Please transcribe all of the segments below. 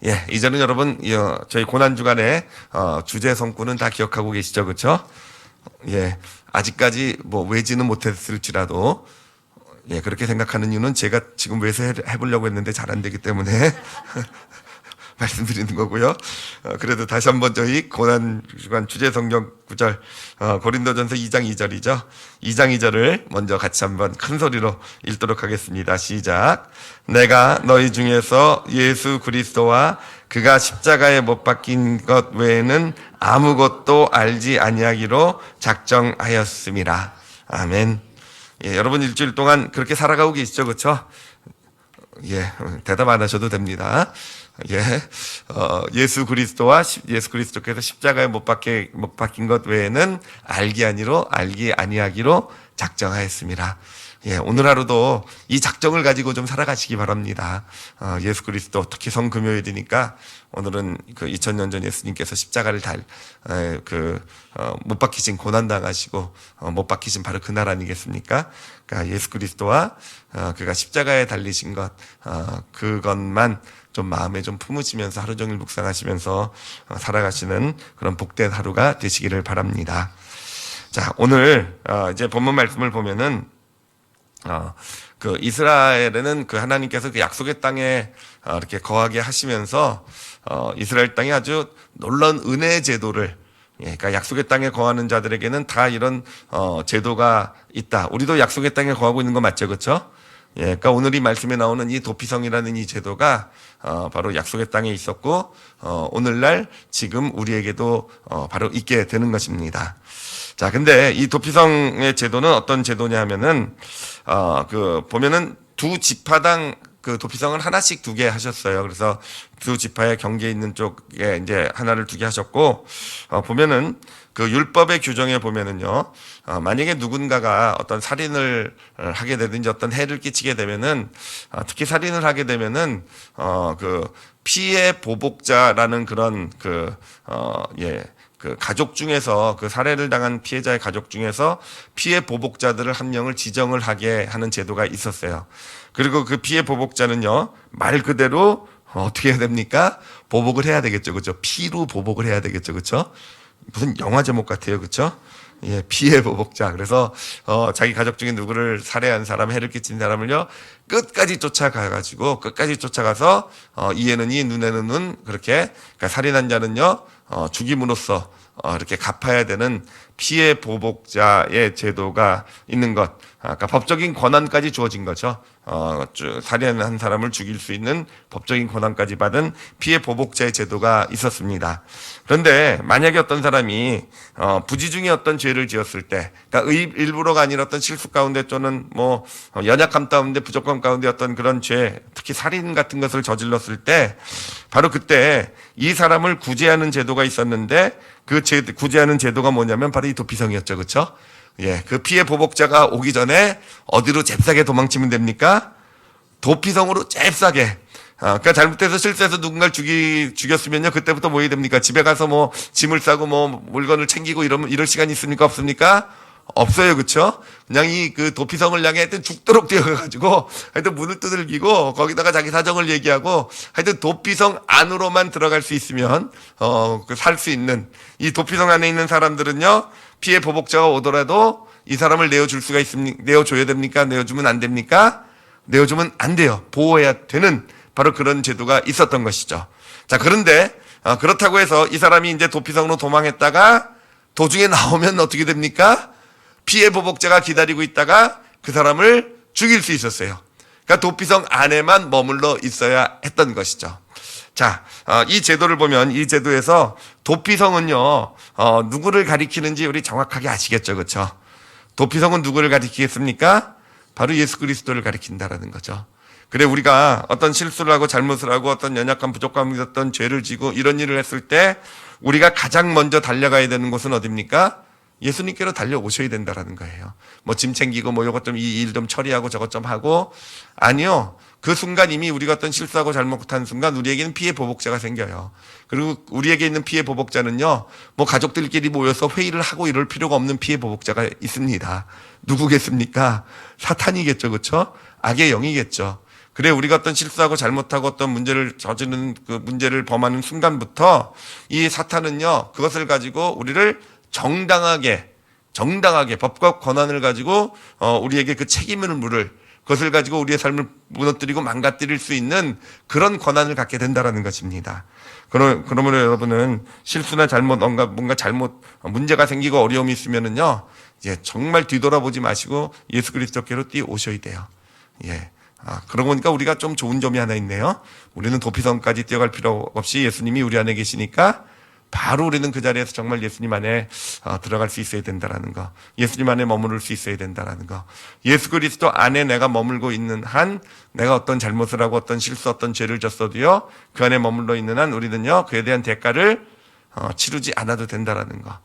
예, 이제는 여러분, 저희 고난주간에, 주제 성구는 다 기억하고 계시죠? 그쵸? 예, 아직까지 뭐 외지는 못했을지라도, 예, 그렇게 생각하는 이유는 제가 지금 외세 해보려고 했는데 잘 안 되기 때문에 말씀드리는 거고요. 그래도 다시 한번 저희 고난주간 주제 성경 구절, 고린도전서 2장 2절이죠. 2장 2절을 먼저 같이 한번 큰 소리로 읽도록 하겠습니다. 시작. 내가 너희 중에서 예수 그리스도와 그가 십자가에 못 박힌 것 외에는 아무것도 알지 아니하기로 작정하였음이라. 아멘. 예, 여러분 일주일 동안 그렇게 살아가고 계시죠, 그렇죠? 예, 대답 안 하셔도 됩니다. 예, 예수 그리스도께서 십자가에 못 박힌 것 외에는 알기 아니하기로 작정하였습니다. 예, 오늘 하루도 이 작정을 가지고 좀 살아가시기 바랍니다. 예수 그리스도, 특히 성금요일이니까 오늘은 그 2000년 전 예수님께서 십자가를 못 박히신 고난당하시고, 못 박히신 바로 그날 아니겠습니까? 그러니까 예수 그리스도와, 그가 십자가에 달리신 것, 그것만 좀 마음에 좀 품으시면서 하루 종일 묵상하시면서 살아가시는 그런 복된 하루가 되시기를 바랍니다. 자, 오늘, 이제 본문 말씀을 보면은, 그 이스라엘에는 그 하나님께서 그 약속의 땅에 이렇게 거하게 하시면서 이스라엘 땅에 아주 놀라운 은혜 제도를, 예, 그러니까 약속의 땅에 거하는 자들에게는 다 이런 제도가 있다. 우리도 약속의 땅에 거하고 있는 거 맞죠, 그렇죠? 예, 그러니까 오늘 이 말씀에 나오는 이 도피성이라는 이 제도가 바로 약속의 땅에 있었고, 오늘날 지금 우리에게도 바로 있게 되는 것입니다. 자, 근데 이 도피성의 제도는 어떤 제도냐 하면은, 보면은 두 지파당 그 도피성을 하나씩 두게 하셨어요. 그래서 두 지파의 경계에 있는 쪽에 이제 하나를 두게 하셨고, 보면은 그 율법의 규정에 보면은요, 만약에 누군가가 어떤 살인을 하게 되든지 어떤 해를 끼치게 되면은, 특히 살인을 하게 되면은, 그 피해 보복자라는 그런 그 가족 중에서 그 살해를 당한 피해자의 가족 중에서 피해 보복자들을 한 명을 지정을 하게 하는 제도가 있었어요. 그리고 그 피해 보복자는요, 말 그대로 어떻게 해야 됩니까? 보복을 해야 되겠죠, 그렇죠? 피로 보복을 해야 되겠죠, 그렇죠? 무슨 영화 제목 같아요, 그렇죠? 예, 피해 보복자. 그래서 자기 가족 중에 누구를 살해한 사람, 해를 끼친 사람을요, 끝까지 쫓아가서 이에는 이, 눈에는 눈, 그렇게, 그러니까 살인한 자는요, 죽임으로써 이렇게 갚아야 되는 피해 보복자의 제도가 있는 것. 그러니까 법적인 권한까지 주어진 거죠. 살인한 사람을 죽일 수 있는 법적인 권한까지 받은 피해 보복자의 제도가 있었습니다. 그런데 만약에 어떤 사람이 부지 중에 어떤 죄를 지었을 때, 그러니까 일부러가 아니라 어떤 실수 가운데 또는 뭐 연약함 가운데, 부족함 가운데 어떤 그런 죄, 특히 살인 같은 것을 저질렀을 때, 바로 그때 이 사람을 구제하는 제도가 있었는데, 구제하는 제도가 뭐냐면 바로 이 도피성이었죠, 그렇죠? 예, 그 피해 보복자가 오기 전에 어디로 잽싸게 도망치면 됩니까? 도피성으로 잽싸게. 그러니까 잘못해서 실수해서 누군가를 죽였으면요, 그때부터 뭐 해야 됩니까? 집에 가서 뭐 짐을 싸고 뭐 물건을 챙기고 이럴 시간이 있습니까? 없습니까? 없어요, 그쵸? 그냥 그 도피성을 향해 하여튼 죽도록 뛰어가가지고 하여튼 문을 두들기고 거기다가 자기 사정을 얘기하고 하여튼 도피성 안으로만 들어갈 수 있으면 살 수 있는 이 도피성 안에 있는 사람들은요, 피해 보복자가 오더라도 이 사람을 내어줘야 됩니까? 내어주면 안 됩니까? 내어주면 안 돼요. 보호해야 되는 바로 그런 제도가 있었던 것이죠. 자, 그런데 그렇다고 해서 이 사람이 이제 도피성으로 도망했다가 도중에 나오면 어떻게 됩니까? 피해 보복자가 기다리고 있다가 그 사람을 죽일 수 있었어요. 그러니까 도피성 안에만 머물러 있어야 했던 것이죠. 자, 이 제도를 보면 이 제도에서 도피성은요, 누구를 가리키는지 우리 정확하게 아시겠죠, 그렇죠? 도피성은 누구를 가리키겠습니까? 바로 예수 그리스도를 가리킨다라는 거죠. 그래, 우리가 어떤 실수를 하고 잘못을 하고 어떤 연약한 부족감이 있었던 죄를 지고 이런 일을 했을 때 우리가 가장 먼저 달려가야 되는 곳은 어디입니까? 예수님께로 달려오셔야 된다라는 거예요. 뭐 짐 챙기고 뭐 요것 좀 이 일 좀 처리하고 저것 좀 하고, 아니요. 그 순간 이미 우리가 어떤 실수하고 잘못한 순간 우리에게는 피해 보복자가 생겨요. 그리고 우리에게 있는 피해 보복자는요, 뭐 가족들끼리 모여서 회의를 하고 이럴 필요가 없는 피해 보복자가 있습니다. 누구겠습니까? 사탄이겠죠, 그렇죠? 악의 영이겠죠. 그래, 우리가 어떤 실수하고 잘못하고 어떤 문제를 저지르는 그 문제를 범하는 순간부터 이 사탄은요, 그것을 가지고 우리를 정당하게 법과 권한을 가지고 우리에게 그 책임을 물을, 그것을 가지고 우리의 삶을 무너뜨리고 망가뜨릴 수 있는 그런 권한을 갖게 된다라는 것입니다. 그러므로 여러분은 실수나 잘못, 뭔가 잘못, 문제가 생기고 어려움이 있으면은요, 정말 뒤돌아보지 마시고 예수 그리스도께로 뛰어오셔야 돼요. 예. 그러고 보니까 우리가 좀 좋은 점이 하나 있네요. 우리는 도피성까지 뛰어갈 필요 없이 예수님이 우리 안에 계시니까 바로 우리는 그 자리에서 정말 예수님 안에 들어갈 수 있어야 된다라는 거, 예수님 안에 머무를 수 있어야 된다라는 거, 예수 그리스도 안에 내가 머물고 있는 한, 내가 어떤 잘못을 하고 어떤 실수, 어떤 죄를 졌어도요, 그 안에 머물러 있는 한 우리는요, 그에 대한 대가를 치르지 않아도 된다라는 거.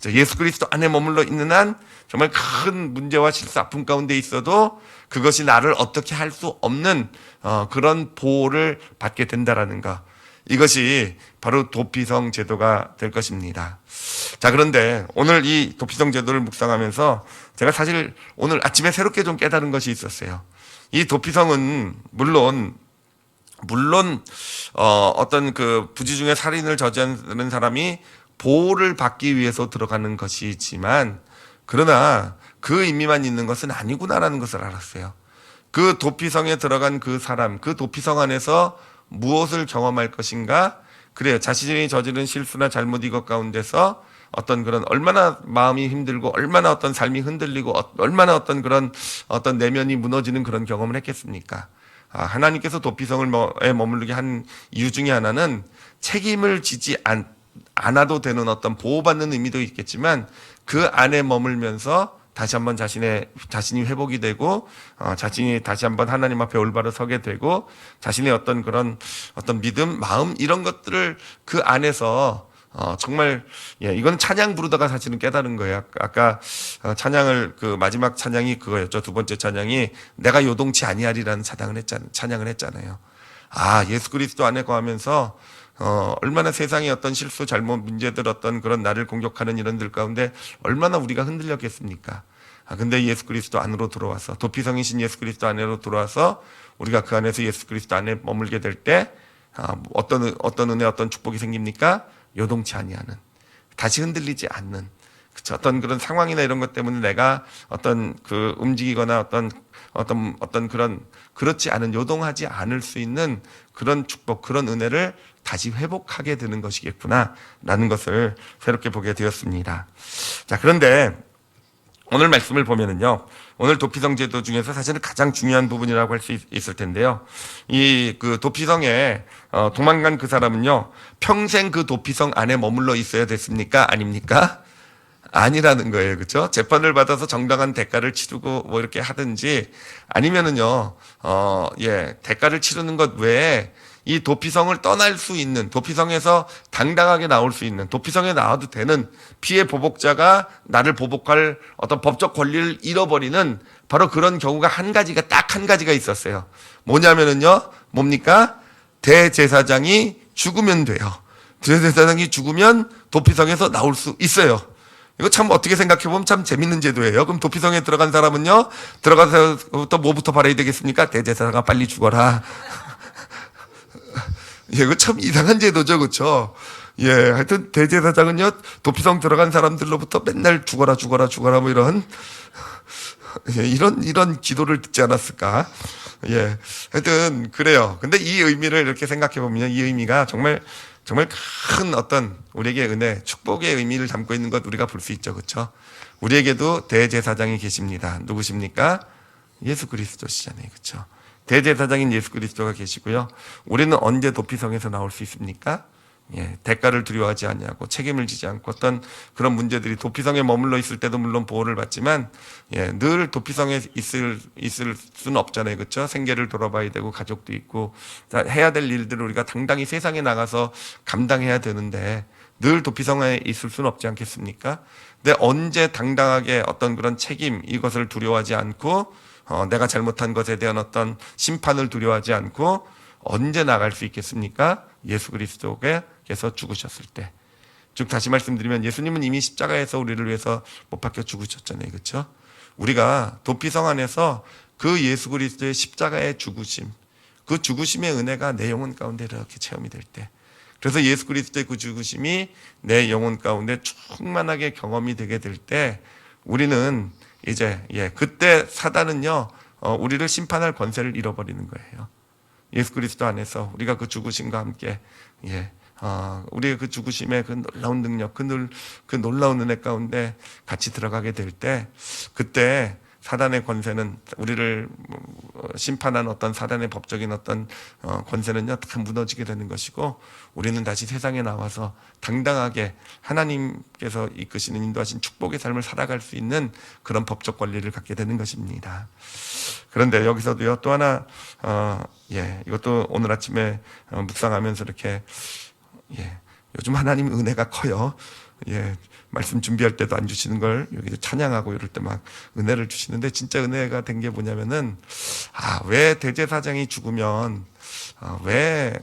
예수 그리스도 안에 머물러 있는 한 정말 큰 문제와 실수, 아픔 가운데 있어도 그것이 나를 어떻게 할 수 없는 그런 보호를 받게 된다라는 거. 이것이 바로 도피성 제도가 될 것입니다. 자, 그런데 오늘 이 도피성 제도를 묵상하면서 제가 사실 오늘 아침에 새롭게 좀 깨달은 것이 있었어요. 이 도피성은 물론 어떤 그 부지 중에 살인을 저지르는 사람이 보호를 받기 위해서 들어가는 것이지만, 그러나 그 의미만 있는 것은 아니구나라는 것을 알았어요. 그 도피성에 들어간 그 사람, 그 도피성 안에서 무엇을 경험할 것인가? 그래요. 자신이 저지른 실수나 잘못 이것 가운데서 어떤 그런, 얼마나 마음이 힘들고 얼마나 어떤 삶이 흔들리고 얼마나 어떤 그런 어떤 내면이 무너지는 그런 경험을 했겠습니까? 하나님께서 도피성에 머물게 한 이유 중에 하나는 책임을 지지 않아도 되는 어떤 보호받는 의미도 있겠지만, 그 안에 머물면서 다시 한번 자신이 회복이 되고, 자신이 다시 한번 하나님 앞에 올바로 서게 되고, 자신의 어떤 그런 어떤 믿음, 마음, 이런 것들을 그 안에서 정말, 이건 찬양 부르다가 사실은 깨달은 거예요. 아까 찬양을, 그 마지막 찬양이 그거였죠. 두 번째 찬양이 내가 요동치 아니하리라는 찬양을 했잖아요. 예수 그리스도 안에 거하면서 얼마나 세상의 어떤 실수, 잘못, 문제들, 어떤 그런 나를 공격하는 이런들 가운데 얼마나 우리가 흔들렸겠습니까? 근데 예수 그리스도 안으로 들어와서, 도피성이신 예수 그리스도 안으로 들어와서 우리가 그 안에서 예수 그리스도 안에 머물게 될 때 어떤 은혜, 어떤 축복이 생깁니까? 요동치 아니하는, 다시 흔들리지 않는, 그쵸? 어떤 그런 상황이나 이런 것 때문에 내가 어떤 그 움직이거나 어떤 그런, 그렇지 않은, 요동하지 않을 수 있는 그런 축복, 그런 은혜를 다시 회복하게 되는 것이겠구나 라는 것을 새롭게 보게 되었습니다. 자, 그런데 오늘 말씀을 보면은요, 오늘 도피성 제도 중에서 사실은 가장 중요한 부분이라고 할 수 있을 텐데요, 이 그 도피성에 도망간 그 사람은요, 평생 그 도피성 안에 머물러 있어야 됐습니까? 아닙니까? 아니라는 거예요. 그렇죠? 재판을 받아서 정당한 대가를 치르고 뭐 이렇게 하든지, 아니면은요, 대가를 치르는 것 외에 이 도피성을 떠날 수 있는, 도피성에서 당당하게 나올 수 있는, 도피성에 나와도 되는 피해 보복자가 나를 보복할 어떤 법적 권리를 잃어버리는 바로 그런 경우가 딱 한 가지가 있었어요. 뭐냐면은요, 뭡니까? 대제사장이 죽으면 돼요. 대제사장이 죽으면 도피성에서 나올 수 있어요. 이거 참 어떻게 생각해보면 참 재밌는 제도예요. 그럼 도피성에 들어간 사람은요, 들어가서부터 뭐부터 바라야 되겠습니까? 대제사장아 빨리 죽어라. 이거 참 이상한 제도죠, 그렇죠? 하여튼 대제사장은요, 도피성 들어간 사람들로부터 맨날 죽어라 뭐 이런 기도를 듣지 않았을까? 하여튼 그래요. 근데 이 의미를 이렇게 생각해 보면, 이 의미가 정말 큰 어떤 우리에게 은혜, 축복의 의미를 담고 있는 것 우리가 볼 수 있죠, 그렇죠? 우리에게도 대제사장이 계십니다. 누구십니까? 예수 그리스도시잖아요, 그렇죠? 대제사장인 예수 그리스도가 계시고요. 우리는 언제 도피성에서 나올 수 있습니까? 대가를 두려워하지 않냐고, 책임을 지지 않고 어떤 그런 문제들이, 도피성에 머물러 있을 때도 물론 보호를 받지만, 늘 도피성에 있을 수는 없잖아요, 그렇죠? 생계를 돌아봐야 되고 가족도 있고 해야 될 일들을 우리가 당당히 세상에 나가서 감당해야 되는데 늘 도피성에 있을 수는 없지 않겠습니까? 근데 언제 당당하게 어떤 그런 책임, 이것을 두려워하지 않고 내가 잘못한 것에 대한 어떤 심판을 두려워하지 않고 언제 나갈 수 있겠습니까? 예수 그리스도께서 죽으셨을 때. 즉 다시 말씀드리면, 예수님은 이미 십자가에서 우리를 위해서 못 박혀 죽으셨잖아요, 그렇죠? 우리가 도피성 안에서 그 예수 그리스도의 십자가의 죽으심, 그 죽으심의 은혜가 내 영혼 가운데 이렇게 체험이 될 때, 그래서 예수 그리스도의 그 죽으심이 내 영혼 가운데 충만하게 경험이 되게 될 때, 우리는 이제 그때 사단은요 우리를 심판할 권세를 잃어버리는 거예요. 예수 그리스도 안에서 우리가 그 죽으심과 함께 우리의 그 죽으심의 그 놀라운 능력, 그 놀라운 은혜 가운데 같이 들어가게 될 때, 그때 사단의 권세는, 우리를 심판하는 어떤 사단의 법적인 어떤 권세는요 다 무너지게 되는 것이고, 우리는 다시 세상에 나와서 당당하게 하나님께서 이끄시는 인도하신 축복의 삶을 살아갈 수 있는 그런 법적 권리를 갖게 되는 것입니다. 그런데 여기서도요 또 하나 이것도 오늘 아침에 묵상하면서 이렇게 요즘 하나님 은혜가 커요. 말씀 준비할 때도 안 주시는 걸 여기 찬양하고 이럴 때 막 은혜를 주시는데, 진짜 은혜가 된 게 뭐냐면은, 왜 대제사장이 죽으면 왜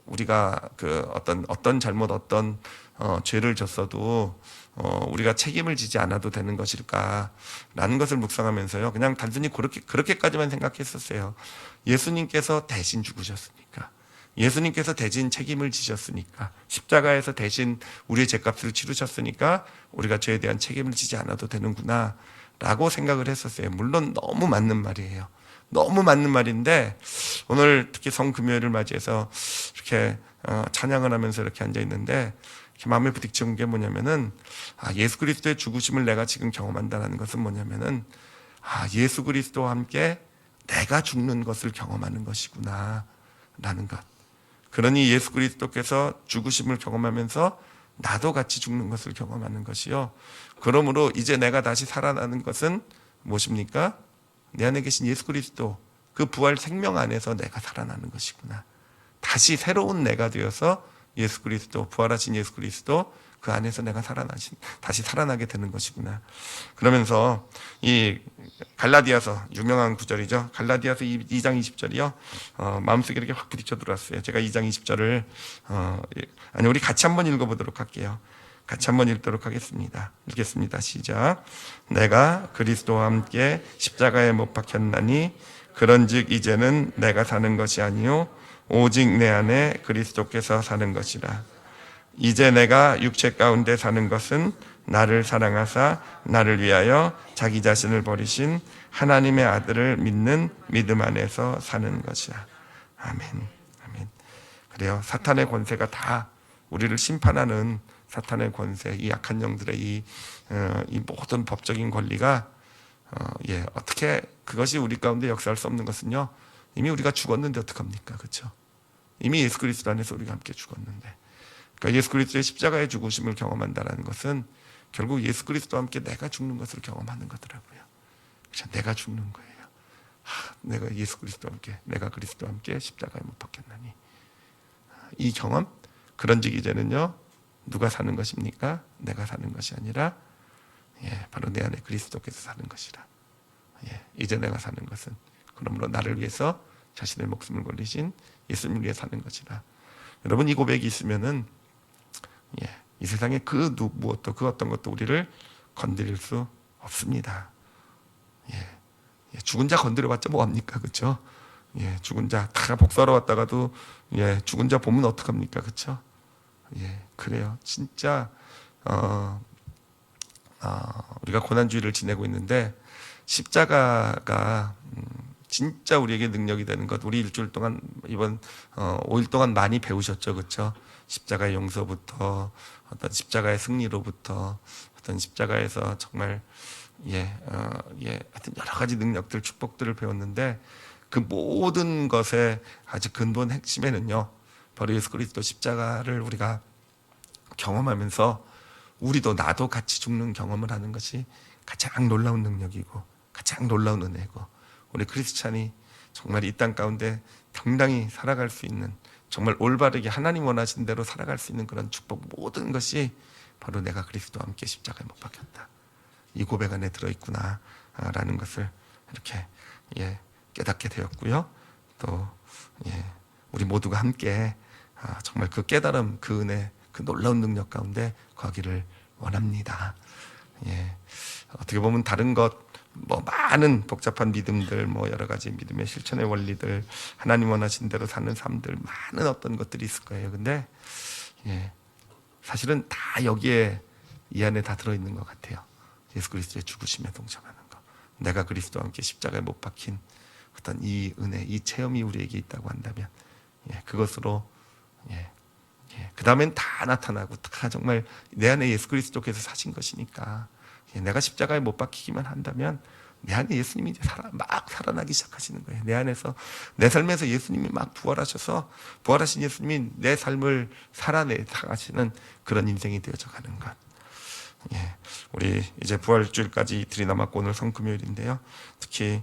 우리가 그 어떤 잘못, 어떤 죄를 졌어도 우리가 책임을 지지 않아도 되는 것일까라는 것을 묵상하면서요 그냥 단순히 그렇게까지만 생각했었어요. 예수님께서 대신 죽으셨으니까, 예수님께서 대신 책임을 지셨으니까, 십자가에서 대신 우리의 죄값을 치르셨으니까 우리가 죄에 대한 책임을 지지 않아도 되는구나 라고 생각을 했었어요. 물론 너무 맞는 말이에요. 너무 맞는 말인데, 오늘 특히 성금요일을 맞이해서 이렇게 찬양을 하면서 이렇게 앉아 있는데 이렇게 마음에 부딪히는 게 뭐냐면은, 예수 그리스도의 죽으심을 내가 지금 경험한다는 것은 뭐냐면은, 예수 그리스도와 함께 내가 죽는 것을 경험하는 것이구나 라는 것. 그러니 예수 그리스도께서 죽으심을 경험하면서 나도 같이 죽는 것을 경험하는 것이요, 그러므로 이제 내가 다시 살아나는 것은 무엇입니까? 내 안에 계신 예수 그리스도, 그 부활 생명 안에서 내가 살아나는 것이구나. 다시 새로운 내가 되어서 예수 그리스도, 부활하신 예수 그리스도 그 안에서 내가 다시 살아나게 되는 것이구나. 그러면서 이 갈라디아서, 유명한 구절이죠. 갈라디아서 2장 20절이요. 마음속에 이렇게 확 부딪혀 들어왔어요. 제가 2장 20절을 우리 같이 한번 읽어보도록 할게요. 같이 한번 읽도록 하겠습니다. 읽겠습니다. 시작. 내가 그리스도와 함께 십자가에 못 박혔나니 그런즉 이제는 내가 사는 것이 아니요 오직 내 안에 그리스도께서 사는 것이라. 이제 내가 육체 가운데 사는 것은 나를 사랑하사 나를 위하여 자기 자신을 버리신 하나님의 아들을 믿는 믿음 안에서 사는 것이라. 아멘. 아멘. 그래요. 사탄의 권세가 다, 우리를 심판하는 사탄의 권세, 이 약한 영들의 이 모든 법적인 권리가 어떻게, 그것이 우리 가운데 역사할 수 없는 것은요, 이미 우리가 죽었는데 어떡합니까? 그렇죠? 이미 예수 그리스도 안에서 우리가 함께 죽었는데, 그러니까 예수 그리스도의 십자가의 죽으심을 경험한다는 것은 결국 예수 그리스도와 함께 내가 죽는 것을 경험하는 거더라고요. 그렇죠? 내가 죽는 거예요. 내가 예수 그리스도와 함께, 내가 그리스도와 함께 십자가에 못 박혔나니, 이 경험, 그런즉 이제는요 누가 사는 것입니까? 내가 사는 것이 아니라 바로 내 안에 그리스도께서 사는 것이라. 이제 내가 사는 것은 그러므로 나를 위해서 자신의 목숨을 걸리신 예수님을 위해 사는 것이라. 여러분, 이 고백이 있으면은 이 세상에 그 무엇도, 그 어떤 것도 우리를 건드릴 수 없습니다. 죽은 자 건드려봤자 뭐합니까? 그렇죠? 죽은 자 다 복사하러 왔다가도 죽은 자 보면 어떡합니까? 그렇죠? 그래요. 진짜 우리가 고난주의를 지내고 있는데, 십자가가 진짜 우리에게 능력이 되는 것, 우리 일주일 동안, 이번 5일 동안 많이 배우셨죠, 그렇죠? 십자가의 용서부터, 어떤 십자가의 승리로부터, 어떤 십자가에서 정말 하여튼 여러 가지 능력들, 축복들을 배웠는데, 그 모든 것의 아주 근본 핵심에는요 바로 예수 그리스도 십자가를 우리가 경험하면서 우리도, 나도 같이 죽는 경험을 하는 것이 가장 놀라운 능력이고 가장 놀라운 은혜고, 우리 크리스찬이 정말 이 땅 가운데 당당히 살아갈 수 있는, 정말 올바르게 하나님 원하신 대로 살아갈 수 있는 그런 축복, 모든 것이 바로 내가 그리스도와 함께 십자가에 못 박혔다, 이 고백 안에 들어있구나 라는 것을 이렇게 깨닫게 되었고요. 또 우리 모두가 함께 정말 그 깨달음, 그 은혜, 그 놀라운 능력 가운데 거하기를 원합니다. 어떻게 보면 다른 것, 뭐 많은 복잡한 믿음들, 뭐 여러 가지 믿음의 실천의 원리들, 하나님 원하신 대로 사는 삶들, 많은 어떤 것들이 있을 거예요. 근데 사실은 다 여기에 이 안에 다 들어있는 것 같아요. 예수 그리스도의 죽으심에 동참하는 거, 내가 그리스도와 함께 십자가에 못 박힌 어떤 이 은혜, 이 체험이 우리에게 있다고 한다면 그것으로 그 다음엔 다 나타나고 다 정말 내 안에 예수 그리스도께서 사신 것이니까 내가 십자가에 못 박히기만 한다면 내 안에 예수님이 이제 막 살아나기 시작하시는 거예요. 내 안에서, 내 삶에서 예수님이 막 부활하셔서, 부활하신 예수님이 내 삶을 살아내가시는 그런 인생이 되어져 가는 것. 우리 이제 부활주일까지 이틀이 남았고 오늘 성금요일인데요. 특히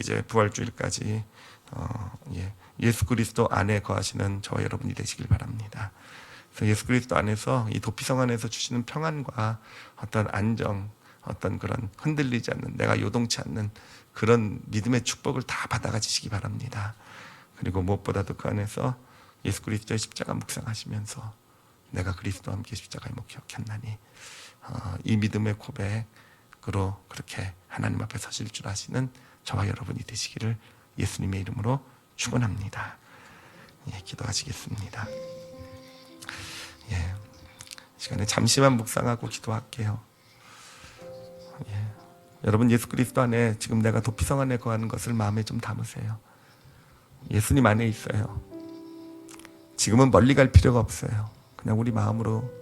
이제 부활주일까지 예수 그리스도 안에 거하시는 저와 여러분이 되시길 바랍니다. 그래서 예수 그리스도 안에서 이 도피성 안에서 주시는 평안과 어떤 안정, 어떤 그런 흔들리지 않는, 내가 요동치 않는 그런 믿음의 축복을 다 받아가시기 바랍니다. 그리고 무엇보다도 그 안에서 예수 그리스도의 십자가 묵상하시면서 내가 그리스도와 함께 십자가에 못 박혔나니 이 믿음의 고백으로 그렇게 하나님 앞에 서실 줄 아시는 저와 여러분이 되시기를 예수님의 이름으로 축원합니다. 기도하시겠습니다. 시간에 잠시만 묵상하고 기도할게요. 여러분, 예수 그리스도 안에 지금 내가 도피성 안에 거하는 것을 마음에 좀 담으세요. 예수님 안에 있어요. 지금은 멀리 갈 필요가 없어요. 그냥 우리 마음으로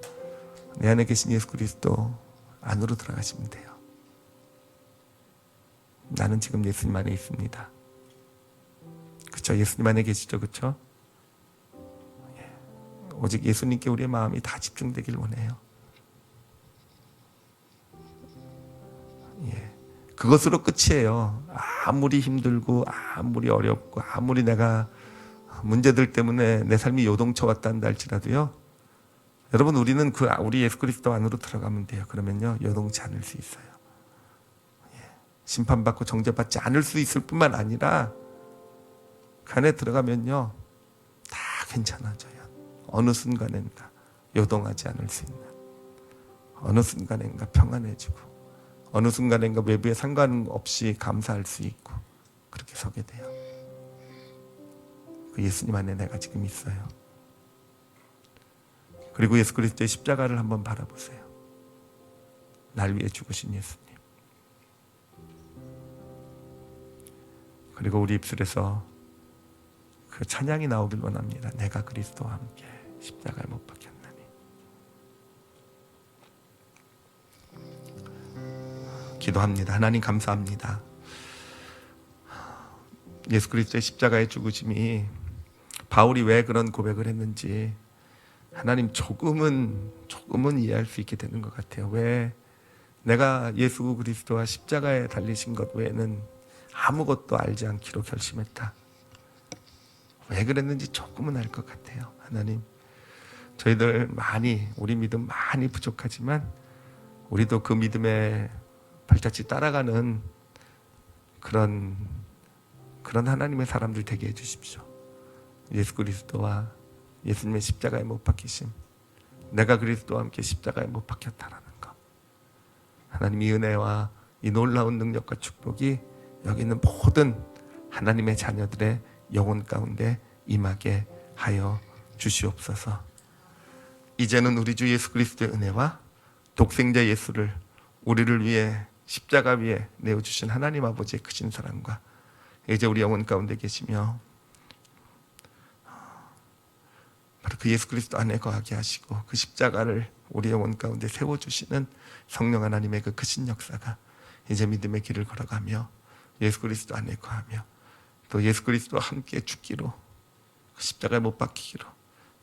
내 안에 계신 예수 그리스도 안으로 들어가시면 돼요. 나는 지금 예수님 안에 있습니다. 그렇죠? 예수님 안에 계시죠? 그렇죠? 오직 예수님께 우리의 마음이 다 집중되길 원해요. 그것으로 끝이에요. 아무리 힘들고 아무리 어렵고 아무리 내가 문제들 때문에 내 삶이 요동쳐 왔다 한다 할지라도요, 여러분, 우리는 우리 예수 그리스도 안으로 들어가면 돼요. 그러면요 요동치 않을 수 있어요. 심판받고 정죄받지 않을 수 있을 뿐만 아니라 그 안에 들어가면요 다 괜찮아져요. 어느 순간인가 요동하지 않을 수 있는, 어느 순간인가 평안해지고, 어느 순간인가 외부에 상관없이 감사할 수 있고, 그렇게 서게 돼요. 그 예수님 안에 내가 지금 있어요. 그리고 예수 그리스도의 십자가를 한번 바라보세요. 날 위해 죽으신 예수님. 그리고 우리 입술에서 그 찬양이 나오길 원합니다. 내가 그리스도와 함께 십자가에 못 박혔나니. 기도합니다. 하나님 감사합니다. 예수 그리스도의 십자가의 죽으심이, 바울이 왜 그런 고백을 했는지 하나님 조금은 이해할 수 있게 되는 것 같아요. 왜 내가 예수 그리스도와 십자가에 달리신 것 외에는 아무것도 알지 않기로 결심했다. 왜 그랬는지 조금은 알 것 같아요. 하나님, 저희들 우리 믿음 많이 부족하지만 우리도 그 믿음에 발자취 따라가는 그런 하나님의 사람들 되게 해주십시오. 예수 그리스도와 예수님의 십자가에 못 박히심, 내가 그리스도와 함께 십자가에 못 박혔다라는 것, 하나님 이 은혜와 이 놀라운 능력과 축복이 여기 있는 모든 하나님의 자녀들의 영혼 가운데 임하게 하여 주시옵소서. 이제는 우리 주 예수 그리스도의 은혜와 독생자 예수를 우리를 위해 십자가 위에 내어주신 하나님 아버지의 크신 사랑과 이제 우리 영혼 가운데 계시며 바로 그 예수 그리스도 안에 거하게 하시고 그 십자가를 우리 영혼 가운데 세워주시는 성령 하나님의 그 크신 역사가 이제 믿음의 길을 걸어가며 예수 그리스도 안에 거하며 또 예수 그리스도와 함께 죽기로, 십자가에 못 박히기로,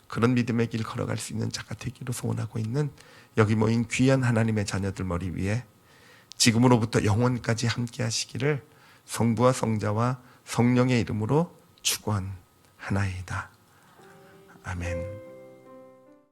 그런 믿음의 길 걸어갈 수 있는 자가 되기로 소원하고 있는 여기 모인 귀한 하나님의 자녀들 머리 위에 지금으로부터 영원까지 함께 하시기를 성부와 성자와 성령의 이름으로 축원하나이다. 아멘.